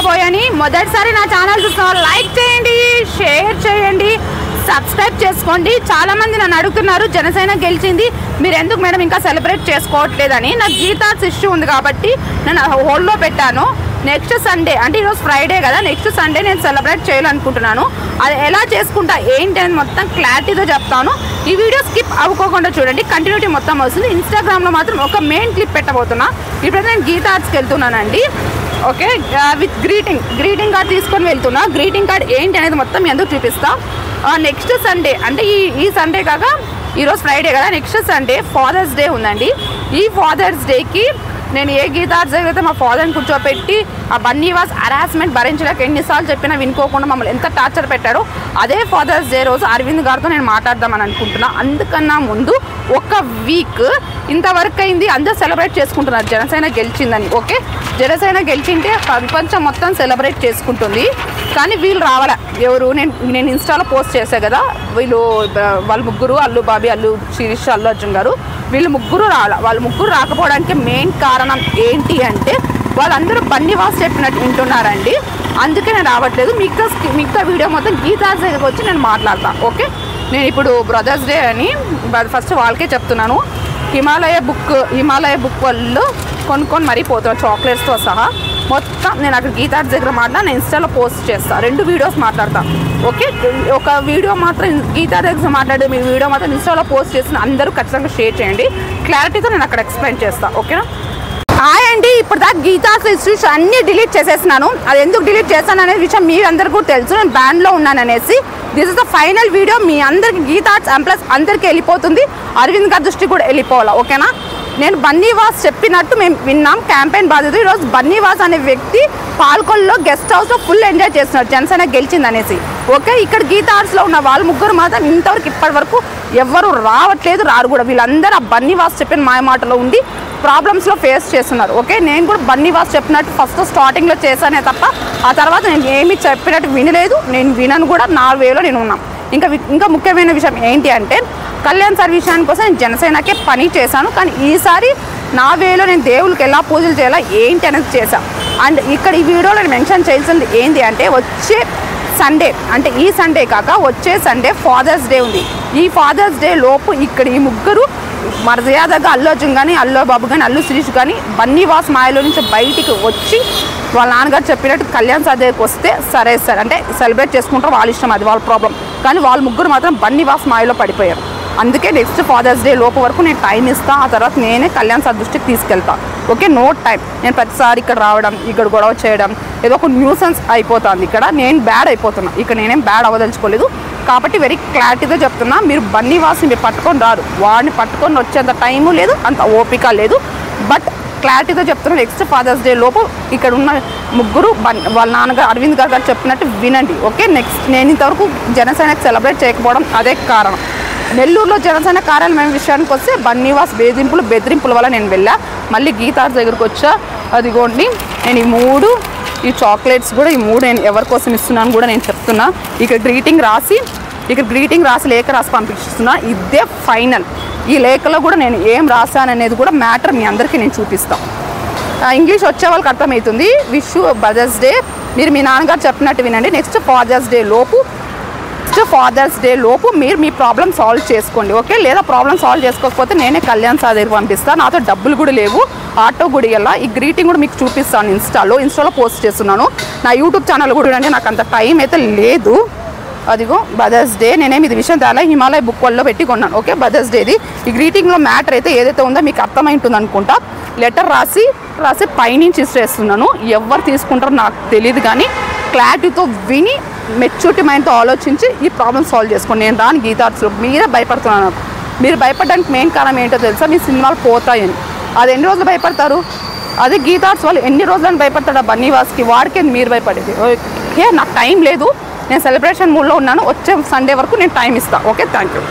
బోయని మొదటిసారి నా ఛానల్ చూస్తున్న లైక్ చేయండి, షేర్ చేయండి, సబ్స్క్రైబ్ చేసుకోండి. చాలా మంది నన్ను అడుగుతున్నారు జనసేన గెలిచింది మీరు ఎందుకు మేడం ఇంకా సెలబ్రేట్ చేసుకోవట్లేదని. నాకు గీతార్స్ ఇష్యూ ఉంది కాబట్టి నేను హోల్డ్లో పెట్టాను. నెక్స్ట్ సండే అంటే ఈరోజు ఫ్రైడే కదా, నెక్స్ట్ సండే నేను సెలబ్రేట్ చేయాలనుకుంటున్నాను. అది ఎలా చేసుకుంటా ఏంటి అని మొత్తం క్లారిటీతో చెప్తాను. ఈ వీడియో స్కిప్ అవ్వకుండా చూడండి, కంటిన్యూటీ మొత్తం వస్తుంది. ఇన్స్టాగ్రామ్లో మాత్రం ఒక మెయిన్ క్లిప్ పెట్టబోతున్నా. ఇప్పుడైతే నేను గీతార్స్కి వెళ్తున్నానండి. ఓకే, విత్ గ్రీటింగ్ కార్డ్ తీసుకొని వెళ్తున్నా. గ్రీటింగ్ కార్డ్ ఏంటి అనేది మొత్తం ఎందుకు చూపిస్తా. నెక్స్ట్ సండే అంటే ఈ సండే కాక ఈరోజు ఫ్రైడే కదా, నెక్స్ట్ సండే ఫాదర్స్ డే ఉందండి. ఈ ఫాదర్స్ డేకి నేను ఏ గీతార్స్ అయితే మా ఫాదర్ని కూర్చోపెట్టి ఆ బన్నీవాస్ హరాస్మెంట్ భరించలేక ఎన్నిసార్లు చెప్పినా వినుకోకుండా మమ్మల్ని ఎంత టార్చర్ పెట్టాడో అదే ఫాదర్స్ డే రోజు అరవింద్ గారితో నేను మాట్లాడదామని అనుకుంటున్నా. అందుకన్నా ముందు ఒక వీక్ ఇంతవరకు అయింది, అందరూ సెలబ్రేట్ చేసుకుంటున్నారు జనసేన గెలిచిందని. ఓకే, జనసేన గెలిచింటే ప్రపంచం మొత్తం సెలబ్రేట్ చేసుకుంటుంది, కానీ వీళ్ళు రావాలా ఎవరు? నేను ఇన్స్టాలో పోస్ట్ చేశాను కదా, వాళ్ళ ముగ్గురు అల్లు బాబీ, అల్లు శిరీష్, అల్లు అర్జున్ గారు, వీళ్ళు ముగ్గురు రావాలా. వాళ్ళు ముగ్గురు రాకపోవడానికి మెయిన్ కారణం ఏంటి అంటే వాళ్ళందరూ బన్నీవాస్ చెప్పినట్టు వింటున్నారండి. అందుకే నేను రావట్లేదు. మిగతా వీడియో మొత్తం గీతార్స్ దగ్గరికి వచ్చి నేను మాట్లాడతాను. ఓకే, నేను ఇప్పుడు బ్రదర్స్ డే అని ఫస్ట్ వాళ్ళకే చెప్తున్నాను. హిమాలయ బుక్ వాళ్ళు కొనుక్కొని మరీ పోతున్నాను చాక్లెట్స్తో సహా. మొత్తం నేను అక్కడ గీతార్స్ దగ్గర నేను ఇన్స్టాలో పోస్ట్ చేస్తాను. 2 వీడియోస్ మాట్లాడతాను. ఓకే, ఒక వీడియో మాత్రం గీతార్ దగ్గర మాట్లాడే మీ వీడియో మాత్రం ఇన్స్టాలో పోస్ట్ చేసిన అందరూ ఖచ్చితంగా షేర్ చేయండి. క్లారిటీతో నేను అక్కడ ఎక్స్ప్లెయిన్ చేస్తాను. ఓకేనా? హాయ్ అండి, ఇప్పుడు దాకా గీతార్స్ ఇష్యూస్ అన్నీ డిలీట్ చేసేసినాను. అది ఎందుకు డిలీట్ చేశాను అనే విషయం మీ అందరికీ కూడా తెలుసు. నేను బ్యాన్లో ఉన్నాను అనేసి. This is the final video. మీ అందరికి గీతార్స్ ప్లస్ అందరికీ వెళ్ళిపోతుంది, అరవింద్ గారి దృష్టి కూడా వెళ్ళిపోవాలా. ఓకేనా? నేను బన్నీవాస్ చెప్పినట్టు మేము విన్నాం. క్యాంపెయిన్ బాధ్యత ఈరోజు బన్నీవాస్ అనే వ్యక్తి పాల్కొల్లో గెస్ట్ హౌస్లో ఫుల్ ఎంజాయ్ చేస్తున్నారు జనసేన గెలిచింది అనేసి. ఓకే, ఇక్కడ గీతార్స్లో ఉన్న వాళ్ళు ముగ్గురు మాత్రం ఇంతవరకు ఇప్పటి వరకు ఎవరు రావట్లేదు, రారు కూడా. వీళ్ళందరూ ఆ బన్నీవాస్ చెప్పిన మాయ మాటలో ఉండి ప్రాబ్లమ్స్లో ఫేస్ చేస్తున్నారు. ఓకే, నేను కూడా బన్నీవాస్ చెప్పినట్టు ఫస్ట్ స్టార్టింగ్లో చేశానే తప్ప ఆ తర్వాత నేను ఏమీ చెప్పినట్టు వినలేదు. నేను వినను కూడా. నా వేలో నేను ఉన్నాను. ఇంకా ముఖ్యమైన విషయం ఏంటి అంటే కళ్యాణ్ సార్ విషయానికి కోసం నేను జనసేనకే పని చేశాను, కానీ ఈసారి నా వేలో నేను దేవుళ్ళకి ఎలా పూజలు చేయాలా ఏంటి అనేది చేశాను. అండ్ ఇక్కడ ఈ వీడియోలో నేను మెన్షన్ చేయాల్సింది ఏంటి అంటే వచ్చే సండే అంటే ఈ సండే కాక వచ్చే సండే ఫాదర్స్ డే ఉంది. ఈ ఫాదర్స్ డే లోపు ఇక్కడ ఈ ముగ్గురు మర్యాదగా అల్లు అర్జున్ కానీ, అల్లు బాబు కానీ, అల్లు శిరీష్ కానీ బన్నీవాస్ మాయలో నుంచి బయటికి వచ్చి వాళ్ళ నాన్నగారు చెప్పినట్టు కళ్యాణ్ సార్ దగ్గరికి వస్తే సరే సార్ అంటే సెలబ్రేట్ చేసుకుంటారు, వాళ్ళ ఇష్టం, అది వాళ్ళ ప్రాబ్లం. కానీ వాళ్ళ ముగ్గురు మాత్రం బన్నీవాస్ మాయలో పడిపోయారు. అందుకే నెక్స్ట్ ఫాదర్స్ డే లోపు వరకు నేను టైం ఇస్తాను. ఆ తర్వాత నేనే కళ్యాణ్ సార్ దృష్టికి తీసుకెళ్తాను. Okay, no time. నేను ప్రతిసారి ఇక్కడ రావడం, ఇక్కడ గొడవ చేయడం ఏదో ఒక న్యూసెన్స్ అయిపోతుంది. ఇక్కడ నేను బ్యాడ్ అయిపోతున్నా. ఇక్కడ నేనేం బ్యాడ్ అవ్వదలుచుకోలేదు. కాబట్టి వెరీ క్లారిటీగా చెప్తున్నా, మీరు బన్నీవాస్ని మీరు పట్టుకొని రారు. వాడిని పట్టుకొని వచ్చేంత టైము లేదు, అంత ఓపిక లేదు. బట్ క్లారిటీగా చెప్తున్నా, నెక్స్ట్ ఫాదర్స్ డే లోపు ఇక్కడ ఉన్న ముగ్గురు వాళ్ళ నాన్నగారు అరవింద్ గారు చెప్పినట్టు వినండి. ఓకే, నెక్స్ట్ నేను ఇంతవరకు జనసేనకి సెలబ్రేట్ చేయకపోవడం అదే కారణం. నెల్లూరులో జనసేన కార్యాలయం విషయానికి వస్తే బన్నీవాస్ బెదిరింపుల వల్ల నేను వెళ్ళా. మళ్ళీ గీతార్స్ దగ్గరకు వచ్చా. అదిగోండి, నేను ఈ చాక్లెట్స్ కూడా ఈ 3 నేను ఎవరి కోసం ఇస్తున్నాను కూడా నేను చెప్తున్నా. ఇక్కడ గ్రీటింగ్ రాసి లేఖ రాసి పంపిస్తున్నా. ఇదే ఫైనల్. ఈ లేఖలో కూడా నేను ఏం రాశాను అనేది కూడా మ్యాటర్ మీ అందరికీ నేను చూపిస్తాను. ఇంగ్లీష్ వచ్చే వాళ్ళకి అర్థమవుతుంది. Wish you brothers day. మీరు మీ నాన్నగారు చెప్పినట్టు వినండి. నెక్స్ట్ ఫాదర్స్ డే లోపు మీరు మీ ప్రాబ్లం సాల్వ్ చేసుకోండి. ఓకే, లేదా ప్రాబ్లం సాల్వ్ చేసుకోకపోతే నేనే కళ్యాణ్ సార్ దగ్గర పంపిస్తాను. నాతో డబ్బులు కూడా లేవు, ఆటో కూడా ఇలా. ఈ గ్రీటింగ్ కూడా మీకు చూపిస్తాను. ఇన్స్టాలో పోస్ట్ చేస్తున్నాను. నా యూట్యూబ్ ఛానల్ కూడా అంటే నాకు అంత టైం అయితే లేదు. అదిగో బ్రదర్స్ డే. నేనేమి ఇది విషయం చాలా హిమాలయ బుక్ వల్ల పెట్టి కొన్నాను. ఓకే, బ్రదర్స్ డేది. ఈ గ్రీటింగ్లో మ్యాటర్ అయితే ఏదైతే ఉందో మీకు అర్థమై ఉంటుంది అనుకుంటా. లెటర్ రాసి పైనుంచి ఇస్తున్నాను. ఎవరు తీసుకుంటారో నాకు తెలియదు, కానీ క్లారిటీతో విని మెచ్యూరిటీ మైండ్తో ఆలోచించి ఈ ప్రాబ్లమ్ సాల్వ్ చేసుకోండి. నేను రాని గీతార్స్లో మీరే భయపడుతున్నాను. నాకు మీరు భయపడడానికి మెయిన్ కారణం ఏంటో తెలుసా? మీ సినిమాలు పోతాయని. అది ఎన్ని రోజులు భయపడతారు? అదే గీతార్స్ వాళ్ళు ఎన్ని రోజులని భయపడతాడు ఆ బన్నీవాస్కి? వాడికి మీరు భయపడేది. ఓకే, నాకు టైం లేదు, నేను సెలబ్రేషన్ మూడ్లో ఉన్నాను. వచ్చే సండే వరకు నేను టైం ఇస్తాను. Okay, thank you.